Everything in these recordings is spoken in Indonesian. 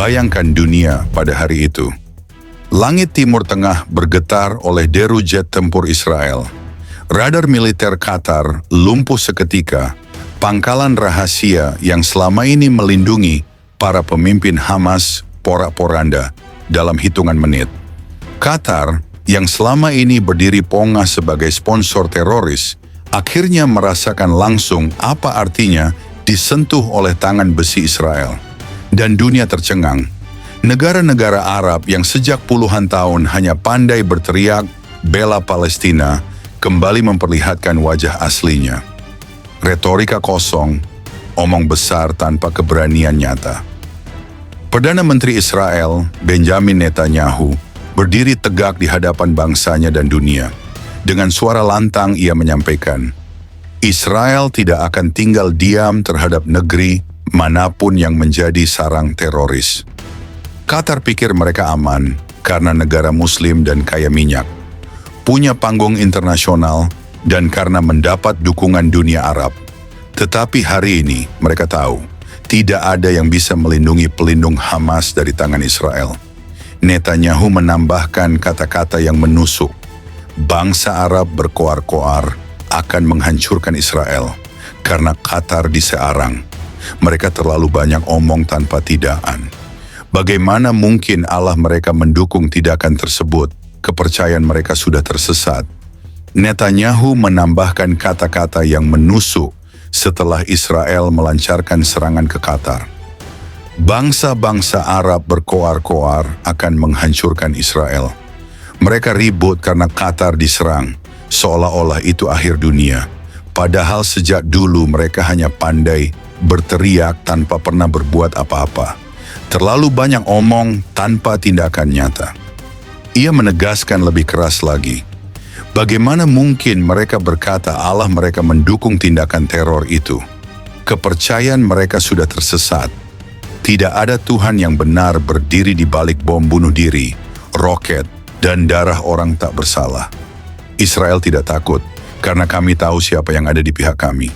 Bayangkan dunia pada hari itu. Langit Timur Tengah bergetar oleh deru jet tempur Israel. Radar militer Qatar lumpuh seketika. Pangkalan rahasia yang selama ini melindungi para pemimpin Hamas porak-poranda dalam hitungan menit. Qatar yang selama ini berdiri pongah sebagai sponsor teroris, akhirnya merasakan langsung apa artinya disentuh oleh tangan besi Israel. Dan dunia tercengang. Negara-negara Arab yang sejak puluhan tahun hanya pandai berteriak bela Palestina kembali memperlihatkan wajah aslinya. Retorika kosong, omong besar tanpa keberanian nyata. Perdana Menteri Israel, Benjamin Netanyahu, berdiri tegak di hadapan bangsanya dan dunia. Dengan suara lantang ia menyampaikan, Israel tidak akan tinggal diam terhadap negeri manapun yang menjadi sarang teroris. Qatar pikir mereka aman karena negara muslim dan kaya minyak, punya panggung internasional dan karena mendapat dukungan dunia Arab. Tetapi hari ini mereka tahu, tidak ada yang bisa melindungi pelindung Hamas dari tangan Israel. Netanyahu menambahkan kata-kata yang menusuk. Bangsa Arab berkoar-koar akan menghancurkan Israel karena Qatar disearang. Mereka terlalu banyak omong tanpa tidakkan. Bagaimana mungkin Allah mereka mendukung tindakan tersebut? Kepercayaan mereka sudah tersesat. Netanyahu menambahkan kata-kata yang menusuk setelah Israel melancarkan serangan ke Qatar. Bangsa-bangsa Arab berkoar-koar akan menghancurkan Israel. Mereka ribut karena Qatar diserang, seolah-olah itu akhir dunia. Padahal sejak dulu mereka hanya pandai berteriak tanpa pernah berbuat apa-apa. Terlalu banyak omong tanpa tindakan nyata. Ia menegaskan lebih keras lagi. Bagaimana mungkin mereka berkata Allah mereka mendukung tindakan teror itu? Kepercayaan mereka sudah tersesat. Tidak ada Tuhan yang benar berdiri di balik bom bunuh diri, roket, dan darah orang tak bersalah. Israel tidak takut, karena kami tahu siapa yang ada di pihak kami.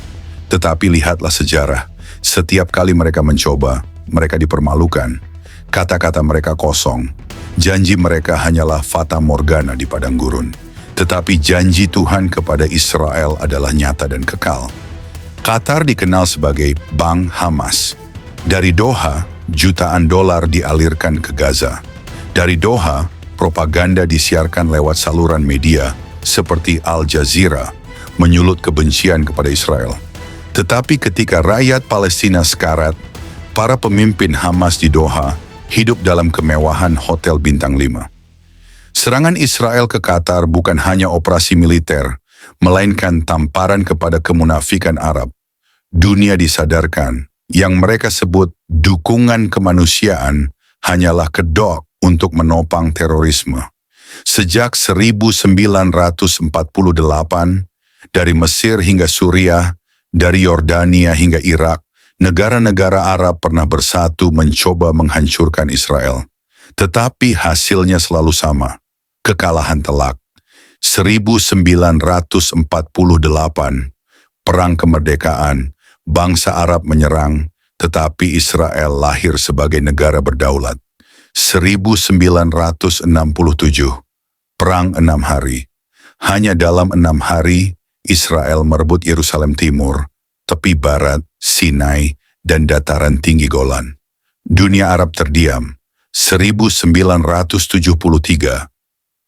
Tetapi lihatlah sejarah. Setiap kali mereka mencoba, mereka dipermalukan. Kata-kata mereka kosong. Janji mereka hanyalah fata morgana di padang gurun. Tetapi janji Tuhan kepada Israel adalah nyata dan kekal. Qatar dikenal sebagai Bank Hamas. Dari Doha, jutaan dolar dialirkan ke Gaza. Dari Doha, propaganda disiarkan lewat saluran media seperti Al Jazeera, menyulut kebencian kepada Israel. Tetapi ketika rakyat Palestina sekarat, para pemimpin Hamas di Doha hidup dalam kemewahan hotel bintang 5. Serangan Israel ke Qatar bukan hanya operasi militer, melainkan tamparan kepada kemunafikan Arab. Dunia disadarkan, yang mereka sebut dukungan kemanusiaan hanyalah kedok untuk menopang terorisme. Sejak 1948, dari Mesir hingga Suriah, dari Yordania hingga Irak, negara-negara Arab pernah bersatu mencoba menghancurkan Israel. Tetapi hasilnya selalu sama, kekalahan telak. 1948, Perang Kemerdekaan, bangsa Arab menyerang, tetapi Israel lahir sebagai negara berdaulat. 1967, Perang 6 hari. Hanya dalam 6 hari, Israel merebut Yerusalem Timur, tepi barat, Sinai, dan dataran tinggi Golan. Dunia Arab terdiam. 1973,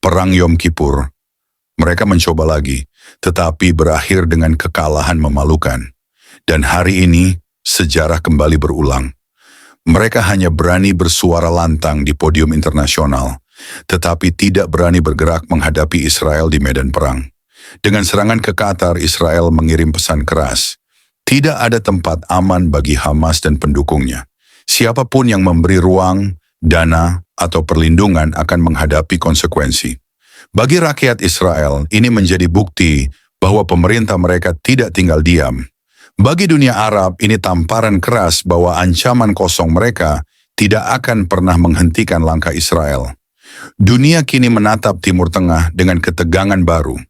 Perang Yom Kippur. Mereka mencoba lagi, tetapi berakhir dengan kekalahan memalukan. Dan hari ini, sejarah kembali berulang. Mereka hanya berani bersuara lantang di podium internasional, tetapi tidak berani bergerak menghadapi Israel di medan perang. Dengan serangan ke Qatar, Israel mengirim pesan keras. Tidak ada tempat aman bagi Hamas dan pendukungnya. Siapapun yang memberi ruang, dana, atau perlindungan akan menghadapi konsekuensi. Bagi rakyat Israel, ini menjadi bukti bahwa pemerintah mereka tidak tinggal diam. Bagi dunia Arab, ini tamparan keras bahwa ancaman kosong mereka tidak akan pernah menghentikan langkah Israel. Dunia kini menatap Timur Tengah dengan ketegangan baru.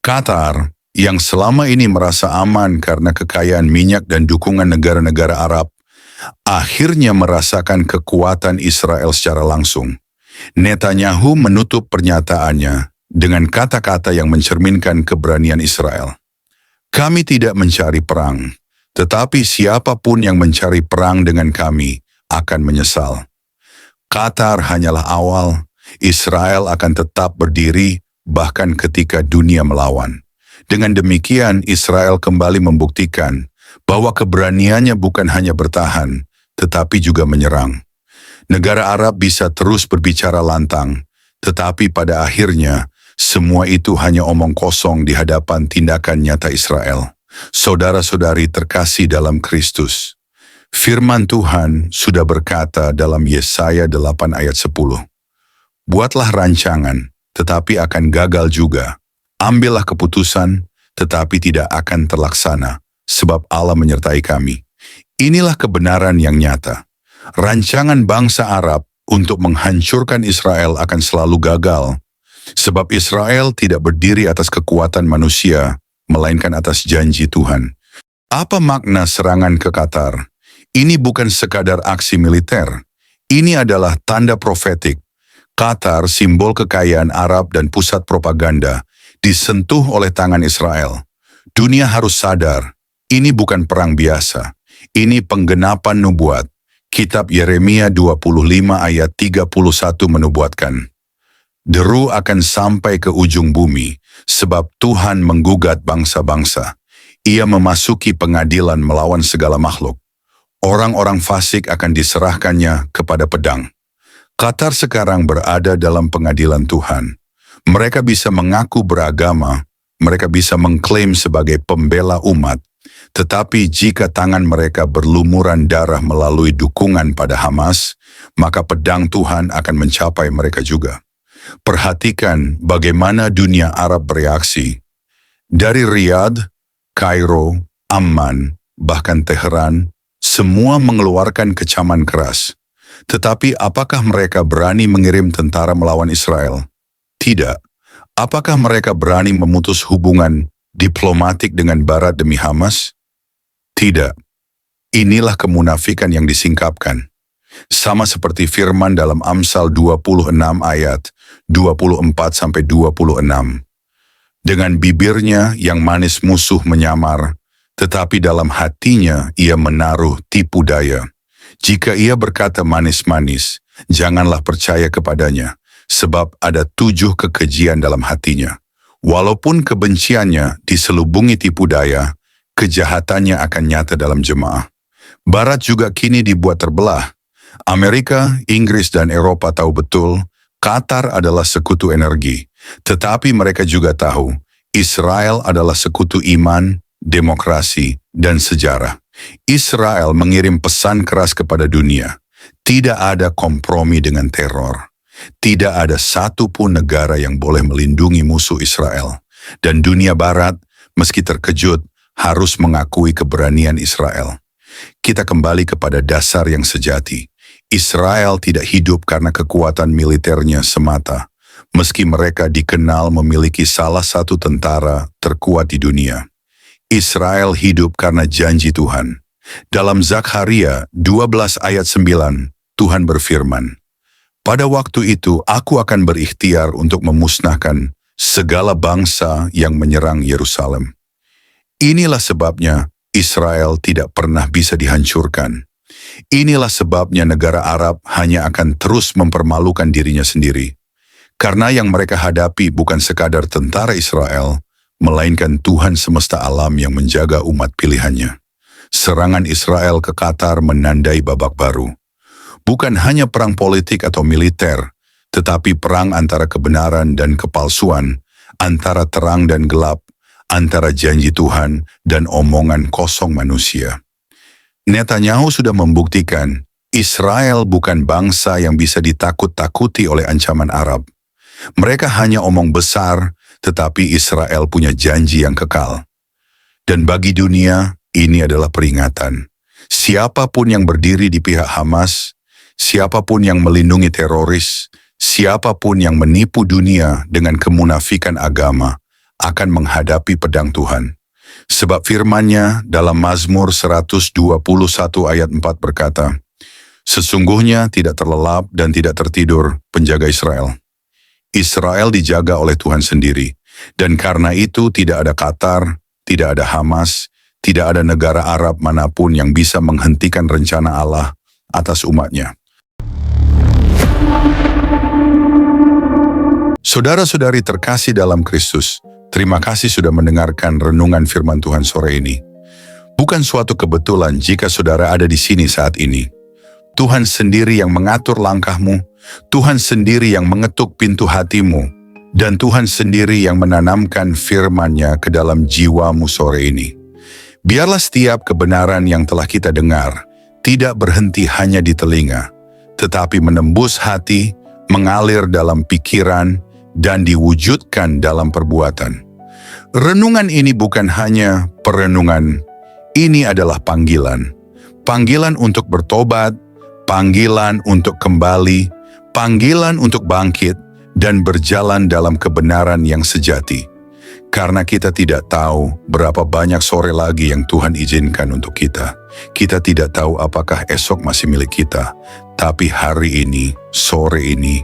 Qatar, yang selama ini merasa aman karena kekayaan minyak dan dukungan negara-negara Arab, akhirnya merasakan kekuatan Israel secara langsung. Netanyahu menutup pernyataannya dengan kata-kata yang mencerminkan keberanian Israel. Kami tidak mencari perang, tetapi siapapun yang mencari perang dengan kami akan menyesal. Qatar hanyalah awal, Israel akan tetap berdiri bahkan ketika dunia melawan. Dengan demikian, Israel kembali membuktikan bahwa keberaniannya bukan hanya bertahan, tetapi juga menyerang. Negara Arab bisa terus berbicara lantang, tetapi pada akhirnya semua itu hanya omong kosong di hadapan tindakan nyata Israel. Saudara-saudari terkasih dalam Kristus, firman Tuhan sudah berkata dalam Yesaya 8 ayat 10, "Buatlah rancangan, tetapi akan gagal juga. Ambillah keputusan, tetapi tidak akan terlaksana, sebab Allah menyertai kami." Inilah kebenaran yang nyata. Rancangan bangsa Arab untuk menghancurkan Israel akan selalu gagal, sebab Israel tidak berdiri atas kekuatan manusia, melainkan atas janji Tuhan. Apa makna serangan ke Qatar? Ini bukan sekadar aksi militer. Ini adalah tanda profetik. Qatar, simbol kekayaan Arab dan pusat propaganda, disentuh oleh tangan Israel. Dunia harus sadar, ini bukan perang biasa. Ini penggenapan nubuat. Kitab Yeremia 25 ayat 31 menubuatkan, "Deru akan sampai ke ujung bumi, sebab Tuhan menggugat bangsa-bangsa. Ia memasuki pengadilan melawan segala makhluk. Orang-orang fasik akan diserahkannya kepada pedang." Qatar sekarang berada dalam pengadilan Tuhan. Mereka bisa mengaku beragama, mereka bisa mengklaim sebagai pembela umat, tetapi jika tangan mereka berlumuran darah melalui dukungan pada Hamas, maka pedang Tuhan akan mencapai mereka juga. Perhatikan bagaimana dunia Arab bereaksi. Dari Riyadh, Kairo, Amman, bahkan Teheran, semua mengeluarkan kecaman keras. Tetapi apakah mereka berani mengirim tentara melawan Israel? Tidak. Apakah mereka berani memutus hubungan diplomatik dengan Barat demi Hamas? Tidak. Inilah kemunafikan yang disingkapkan. Sama seperti firman dalam Amsal 26 ayat 24-26. Dengan bibirnya yang manis musuh menyamar, tetapi dalam hatinya ia menaruh tipu daya. Jika ia berkata manis-manis, janganlah percaya kepadanya, sebab ada 7 kekejian dalam hatinya. Walaupun kebenciannya diselubungi tipu daya, kejahatannya akan nyata dalam jemaah. Barat juga kini dibuat terbelah. Amerika, Inggris, dan Eropa tahu betul Qatar adalah sekutu energi, tetapi mereka juga tahu Israel adalah sekutu iman, demokrasi, dan sejarah. Israel mengirim pesan keras kepada dunia. Tidak ada kompromi dengan teror. Tidak ada satupun negara yang boleh melindungi musuh Israel. Dan dunia Barat, meski terkejut, harus mengakui keberanian Israel. Kita kembali kepada dasar yang sejati. Israel tidak hidup karena kekuatan militernya semata, meski mereka dikenal memiliki salah satu tentara terkuat di dunia. Israel hidup karena janji Tuhan. Dalam Zakharia 12 ayat 9, Tuhan berfirman, "Pada waktu itu aku akan berikhtiar untuk memusnahkan segala bangsa yang menyerang Yerusalem." Inilah sebabnya Israel tidak pernah bisa dihancurkan. Inilah sebabnya negara Arab hanya akan terus mempermalukan dirinya sendiri. Karena yang mereka hadapi bukan sekadar tentara Israel, melainkan Tuhan semesta alam yang menjaga umat pilihannya. Serangan Israel ke Qatar menandai babak baru. Bukan hanya perang politik atau militer, tetapi perang antara kebenaran dan kepalsuan, antara terang dan gelap, antara janji Tuhan dan omongan kosong manusia. Netanyahu sudah membuktikan Israel bukan bangsa yang bisa ditakut-takuti oleh ancaman Arab. Mereka hanya omong besar, tetapi Israel punya janji yang kekal. Dan bagi dunia, ini adalah peringatan. Siapapun yang berdiri di pihak Hamas, siapapun yang melindungi teroris, siapapun yang menipu dunia dengan kemunafikan agama, akan menghadapi pedang Tuhan. Sebab firman-Nya dalam Mazmur 121 ayat 4 berkata, "Sesungguhnya tidak terlelap dan tidak tertidur penjaga Israel." Israel dijaga oleh Tuhan sendiri, dan karena itu tidak ada Qatar, tidak ada Hamas, tidak ada negara Arab manapun yang bisa menghentikan rencana Allah atas umat-Nya. Saudara-saudari terkasih dalam Kristus, terima kasih sudah mendengarkan renungan firman Tuhan sore ini. Bukan suatu kebetulan jika saudara ada di sini saat ini. Tuhan sendiri yang mengatur langkahmu, Tuhan sendiri yang mengetuk pintu hatimu, dan Tuhan sendiri yang menanamkan firman-Nya ke dalam jiwamu sore ini. Biarlah setiap kebenaran yang telah kita dengar tidak berhenti hanya di telinga, tetapi menembus hati, mengalir dalam pikiran, dan diwujudkan dalam perbuatan. Renungan ini bukan hanya perenungan, ini adalah panggilan. Panggilan untuk bertobat, panggilan untuk kembali, panggilan untuk bangkit, dan berjalan dalam kebenaran yang sejati. Karena kita tidak tahu berapa banyak sore lagi yang Tuhan izinkan untuk kita. Kita tidak tahu apakah esok masih milik kita, tapi hari ini, sore ini,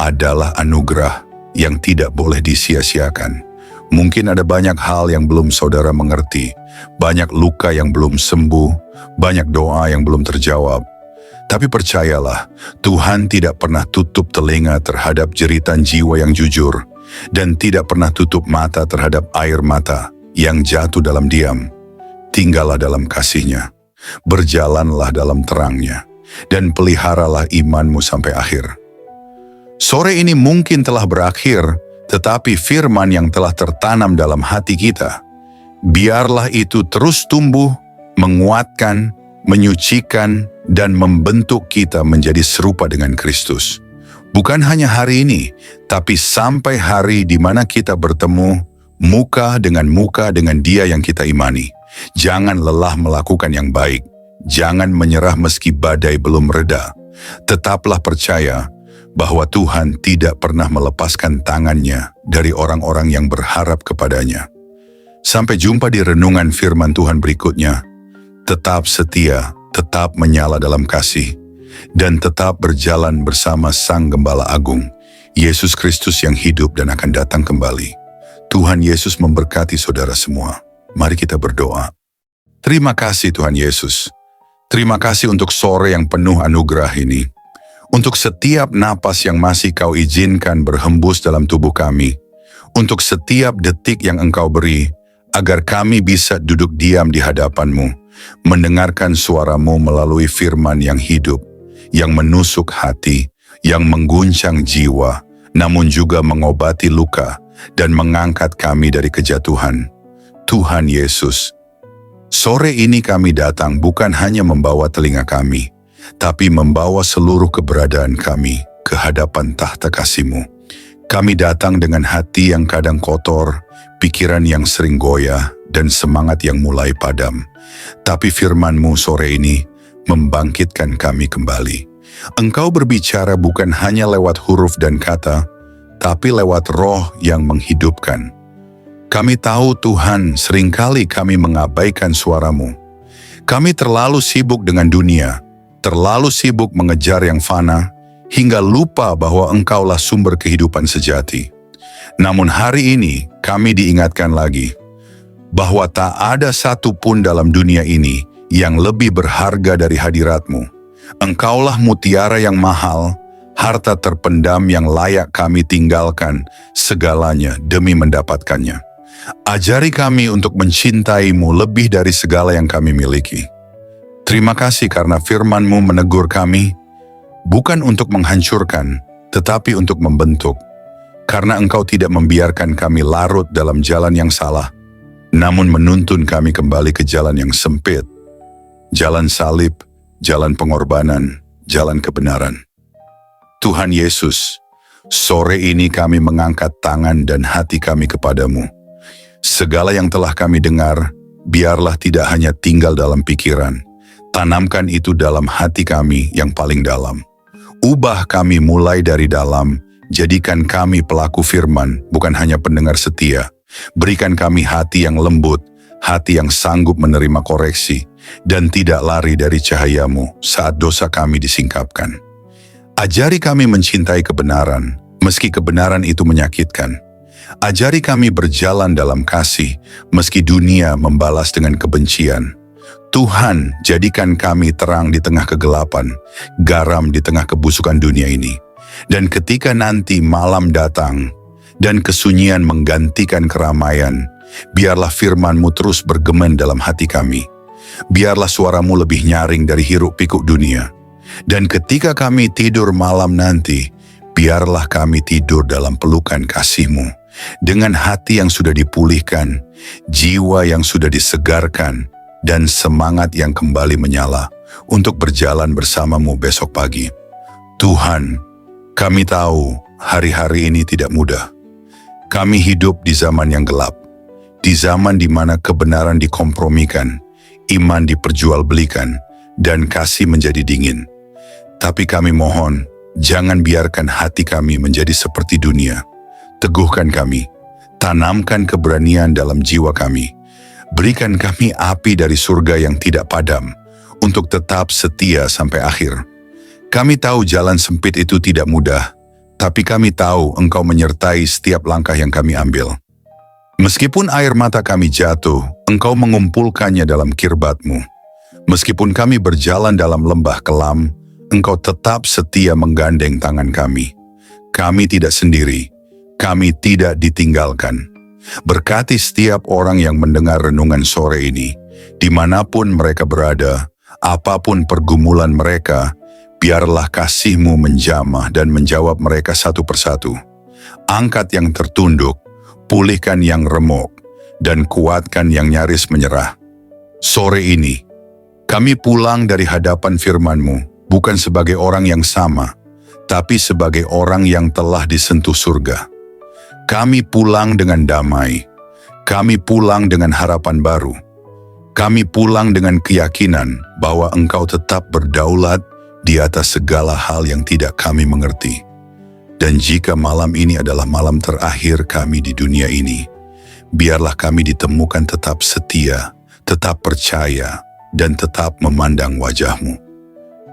adalah anugerah yang tidak boleh disia-siakan. Mungkin ada banyak hal yang belum saudara mengerti, banyak luka yang belum sembuh, banyak doa yang belum terjawab. Tapi percayalah, Tuhan tidak pernah tutup telinga terhadap jeritan jiwa yang jujur, dan tidak pernah tutup mata terhadap air mata yang jatuh dalam diam. Tinggallah dalam kasih-Nya, berjalanlah dalam terang-Nya, dan peliharalah imanmu sampai akhir. Sore ini mungkin telah berakhir, tetapi firman yang telah tertanam dalam hati kita, biarlah itu terus tumbuh, menguatkan, menyucikan, dan membentuk kita menjadi serupa dengan Kristus. Bukan hanya hari ini, tapi sampai hari di mana kita bertemu muka dengan Dia yang kita imani. Jangan lelah melakukan yang baik. Jangan menyerah meski badai belum reda. Tetaplah percaya bahwa Tuhan tidak pernah melepaskan tangan-Nya dari orang-orang yang berharap kepadanya. Sampai jumpa di renungan firman Tuhan berikutnya. Tetap setia, tetap menyala dalam kasih, dan tetap berjalan bersama Sang Gembala Agung, Yesus Kristus yang hidup dan akan datang kembali. Tuhan Yesus memberkati saudara semua. Mari kita berdoa. Terima kasih Tuhan Yesus. Terima kasih untuk sore yang penuh anugerah ini. Untuk setiap napas yang masih Kau izinkan berhembus dalam tubuh kami. Untuk setiap detik yang Engkau beri, agar kami bisa duduk diam di hadapan-Mu, mendengarkan suara-Mu melalui firman yang hidup, yang menusuk hati, yang mengguncang jiwa, namun juga mengobati luka dan mengangkat kami dari kejatuhan. Tuhan Yesus, sore ini kami datang bukan hanya membawa telinga kami, tapi membawa seluruh keberadaan kami ke hadapan tahta kasih-Mu. Kami datang dengan hati yang kadang kotor, pikiran yang sering goyah, dan semangat yang mulai padam. Tapi firman-Mu sore ini membangkitkan kami kembali. Engkau berbicara bukan hanya lewat huruf dan kata, tapi lewat roh yang menghidupkan. Kami tahu Tuhan, seringkali kami mengabaikan suara-Mu. Kami terlalu sibuk dengan dunia, terlalu sibuk mengejar yang fana, hingga lupa bahwa Engkaulah sumber kehidupan sejati. Namun hari ini kami diingatkan lagi, bahwa tak ada satu pun dalam dunia ini yang lebih berharga dari hadirat-Mu. Engkaulah mutiara yang mahal, harta terpendam yang layak kami tinggalkan segalanya demi mendapatkannya. Ajari kami untuk mencintai-Mu lebih dari segala yang kami miliki. Terima kasih karena firman-Mu menegur kami, bukan untuk menghancurkan, tetapi untuk membentuk. Karena Engkau tidak membiarkan kami larut dalam jalan yang salah, namun menuntun kami kembali ke jalan yang sempit, jalan salib, jalan pengorbanan, jalan kebenaran. Tuhan Yesus, sore ini kami mengangkat tangan dan hati kami kepadamu. Segala yang telah kami dengar, biarlah tidak hanya tinggal dalam pikiran, tanamkan itu dalam hati kami yang paling dalam. Ubah kami mulai dari dalam, jadikan kami pelaku firman, bukan hanya pendengar setia. Berikan kami hati yang lembut, hati yang sanggup menerima koreksi, dan tidak lari dari cahaya-Mu saat dosa kami disingkapkan. Ajari kami mencintai kebenaran, meski kebenaran itu menyakitkan. Ajari kami berjalan dalam kasih, meski dunia membalas dengan kebencian. Tuhan, jadikan kami terang di tengah kegelapan, garam di tengah kebusukan dunia ini. Dan ketika nanti malam datang, dan kesunyian menggantikan keramaian, biarlah firman-Mu terus bergema dalam hati kami. Biarlah suara-Mu lebih nyaring dari hiruk-pikuk dunia. Dan ketika kami tidur malam nanti, biarlah kami tidur dalam pelukan kasih-Mu, dengan hati yang sudah dipulihkan, jiwa yang sudah disegarkan, dan semangat yang kembali menyala untuk berjalan bersama-Mu besok pagi. Tuhan, kami tahu hari-hari ini tidak mudah. Kami hidup di zaman yang gelap, di zaman di mana kebenaran dikompromikan, iman diperjualbelikan, dan kasih menjadi dingin. Tapi kami mohon, jangan biarkan hati kami menjadi seperti dunia. Teguhkan kami, tanamkan keberanian dalam jiwa kami. Berikan kami api dari surga yang tidak padam, untuk tetap setia sampai akhir. Kami tahu jalan sempit itu tidak mudah, tapi kami tahu Engkau menyertai setiap langkah yang kami ambil. Meskipun air mata kami jatuh, Engkau mengumpulkannya dalam kirbat-Mu. Meskipun kami berjalan dalam lembah kelam, Engkau tetap setia menggandeng tangan kami. Kami tidak sendiri, kami tidak ditinggalkan. Berkati setiap orang yang mendengar renungan sore ini, dimanapun mereka berada, apapun pergumulan mereka, biarlah kasih-Mu menjamah dan menjawab mereka satu persatu. Angkat yang tertunduk, pulihkan yang remuk, dan kuatkan yang nyaris menyerah. Sore ini, kami pulang dari hadapan firman-Mu, bukan sebagai orang yang sama, tapi sebagai orang yang telah disentuh surga. Kami pulang dengan damai, kami pulang dengan harapan baru, kami pulang dengan keyakinan bahwa Engkau tetap berdaulat di atas segala hal yang tidak kami mengerti. Dan jika malam ini adalah malam terakhir kami di dunia ini, biarlah kami ditemukan tetap setia, tetap percaya, dan tetap memandang wajah-Mu.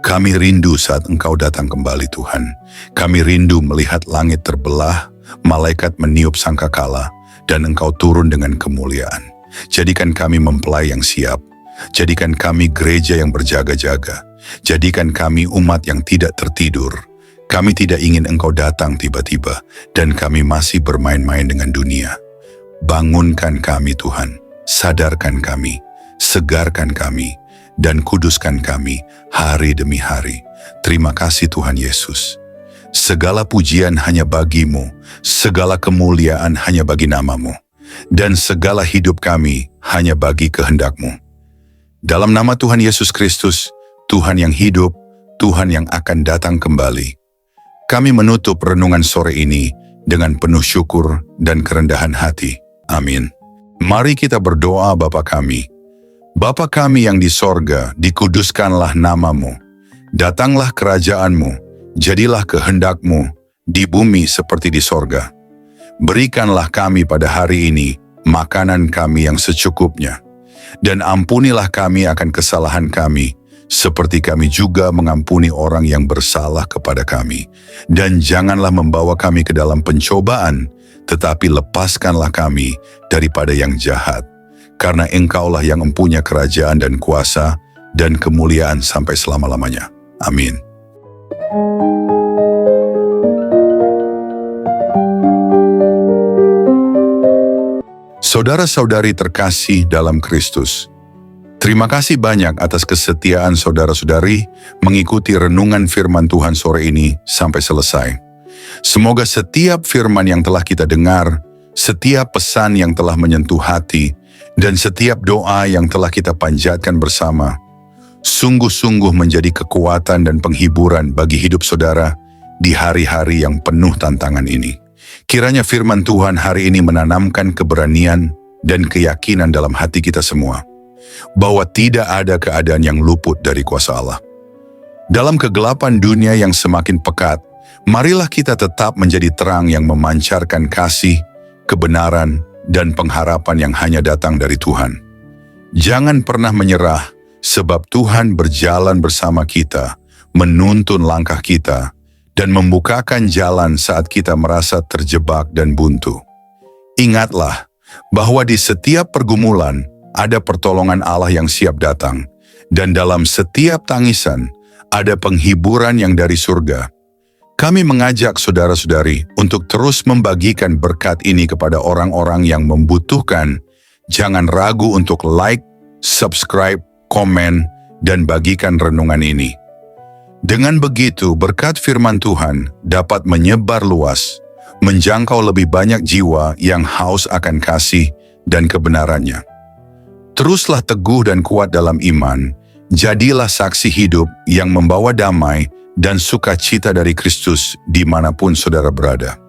Kami rindu saat Engkau datang kembali, Tuhan. Kami rindu melihat langit terbelah, malaikat meniup sangkakala, dan Engkau turun dengan kemuliaan. Jadikan kami mempelai yang siap. Jadikan kami gereja yang berjaga-jaga. Jadikan kami umat yang tidak tertidur. Kami tidak ingin Engkau datang tiba-tiba, dan kami masih bermain-main dengan dunia. Bangunkan kami, Tuhan. Sadarkan kami. Segarkan kami. Dan kuduskan kami hari demi hari. Terima kasih Tuhan Yesus. Segala pujian hanya bagi-Mu, segala kemuliaan hanya bagi nama-Mu, dan segala hidup kami hanya bagi kehendak-Mu. Dalam nama Tuhan Yesus Kristus, Tuhan yang hidup, Tuhan yang akan datang kembali, kami menutup renungan sore ini dengan penuh syukur dan kerendahan hati. Amin. Mari kita berdoa. Bapa kami. Bapa kami yang di sorga, dikuduskanlah nama-Mu. Datanglah kerajaan-Mu. Jadilah kehendak-Mu di bumi seperti di sorga. Berikanlah kami pada hari ini makanan kami yang secukupnya. Dan ampunilah kami akan kesalahan kami, seperti kami juga mengampuni orang yang bersalah kepada kami. Dan janganlah membawa kami ke dalam pencobaan, tetapi lepaskanlah kami daripada yang jahat. Karena Engkaulah yang mempunyai kerajaan dan kuasa dan kemuliaan sampai selama-lamanya. Amin. Saudara-saudari terkasih dalam Kristus, terima kasih banyak atas kesetiaan saudara-saudari mengikuti renungan firman Tuhan sore ini sampai selesai. Semoga setiap firman yang telah kita dengar, setiap pesan yang telah menyentuh hati, dan setiap doa yang telah kita panjatkan bersama, sungguh-sungguh menjadi kekuatan dan penghiburan bagi hidup saudara di hari-hari yang penuh tantangan ini. Kiranya firman Tuhan hari ini menanamkan keberanian dan keyakinan dalam hati kita semua, bahwa tidak ada keadaan yang luput dari kuasa Allah. Dalam kegelapan dunia yang semakin pekat, marilah kita tetap menjadi terang yang memancarkan kasih, kebenaran, dan pengharapan yang hanya datang dari Tuhan. Jangan pernah menyerah, sebab Tuhan berjalan bersama kita, menuntun langkah kita, dan membukakan jalan saat kita merasa terjebak dan buntu. Ingatlah bahwa di setiap pergumulan ada pertolongan Allah yang siap datang, dan dalam setiap tangisan ada penghiburan yang dari surga. Kami mengajak saudara-saudari untuk terus membagikan berkat ini kepada orang-orang yang membutuhkan. Jangan ragu untuk like, subscribe, komen, dan bagikan renungan ini. Dengan begitu, berkat firman Tuhan dapat menyebar luas, menjangkau lebih banyak jiwa yang haus akan kasih dan kebenarannya. Teruslah teguh dan kuat dalam iman, jadilah saksi hidup yang membawa damai dan sukacita dari Kristus dimanapun saudara berada.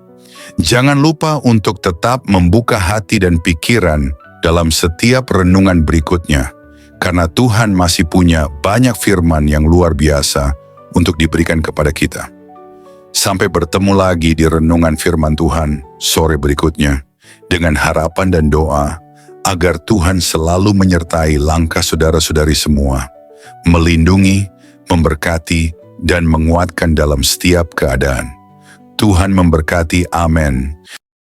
Jangan lupa untuk tetap membuka hati dan pikiran dalam setiap renungan berikutnya, karena Tuhan masih punya banyak firman yang luar biasa untuk diberikan kepada kita. Sampai bertemu lagi di renungan firman Tuhan sore berikutnya, dengan harapan dan doa agar Tuhan selalu menyertai langkah saudara-saudari semua, melindungi, memberkati, dan menguatkan dalam setiap keadaan. Tuhan memberkati, amin.